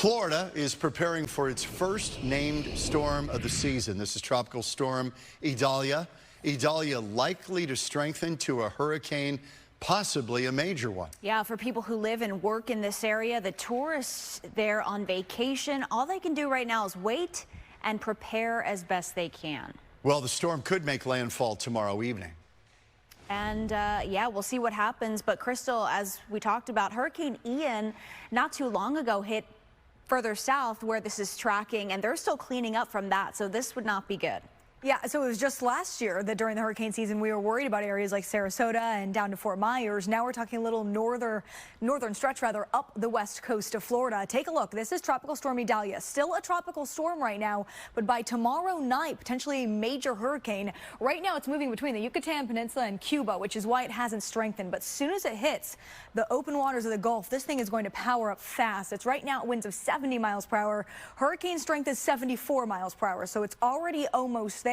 Florida is preparing for its first named storm of the season. This is Tropical Storm Idalia. Idalia likely to strengthen to a hurricane, possibly a major one. Yeah, for people who live and work in this area, the tourists there on vacation, all they can do right now is wait and prepare as best they can. Well, the storm could make landfall tomorrow evening. And yeah, we'll see what happens. But Krystal, as we talked about, Hurricane Ian not too long ago hit further south where this is tracking, and they're still cleaning up from that. So this would not be good. Yeah, so it was just last year that during the hurricane season we were worried about areas like Sarasota and down to Fort Myers. Now we're talking a little northern stretch up the west coast of Florida. Take a look. This is Tropical Storm Idalia. Still a tropical storm right now, but by tomorrow night, potentially a major hurricane. Right now it's moving between the Yucatan Peninsula and Cuba, which is why it hasn't strengthened. But as soon as it hits the open waters of the Gulf, this thing is going to power up fast. It's right now at winds of 70 miles per hour. Hurricane strength is 74 miles per hour, so it's already almost there.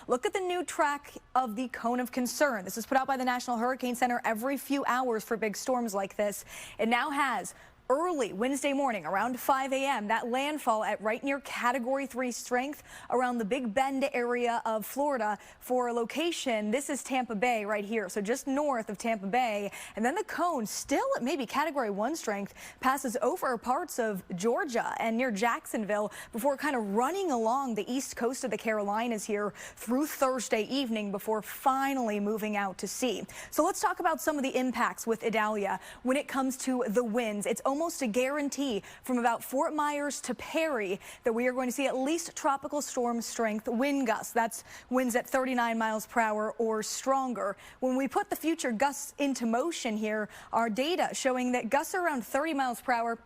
Look at the new track of the cone of concern. This is put out by the National Hurricane Center every few hours for big storms like this. It now has early Wednesday morning around 5 a.m. that landfall at right near Category 3 strength around the Big Bend area of Florida. For a location, this is Tampa Bay right here, so just north of Tampa Bay. And then the cone, still at maybe Category 1 strength, passes over parts of Georgia and near Jacksonville before kind of running along the east coast of the Carolinas here through Thursday evening before finally moving out to sea. So let's talk about some of the impacts with Idalia when it comes to the winds. It's almost a guarantee from about Fort Myers to Perry that we are going to see at least tropical storm strength wind gusts. That's winds at 39 miles per hour or stronger. When we put the future gusts into motion here, our data showing that gusts are around 30 miles per hour,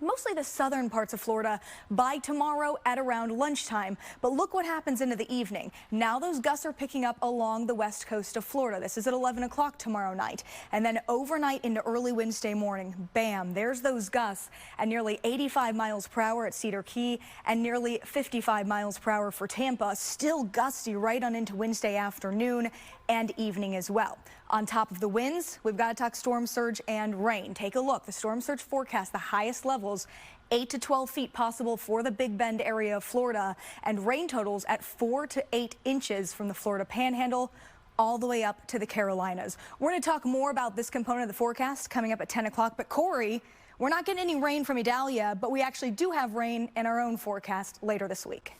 mostly the southern parts of Florida by tomorrow at around lunchtime. But look what happens into the evening. Now those gusts are picking up along the west coast of Florida. This is at 11 o'clock tomorrow night. And then overnight into early Wednesday morning, bam, there's those gusts at nearly 85 miles per hour at Cedar Key and nearly 55 miles per hour for Tampa. Still gusty right on into Wednesday afternoon and evening as well. On top of the winds, we've got to talk storm surge and rain. Take a look. The storm surge forecast, the highest levels, 8 to 12 feet possible for the Big Bend area of Florida, and rain totals at 4 to 8 inches from the Florida Panhandle all the way up to the Carolinas. We're going to talk more about this component of the forecast coming up at 10 o'clock. But Corey, we're not getting any rain from Idalia, but we actually do have rain in our own forecast later this week.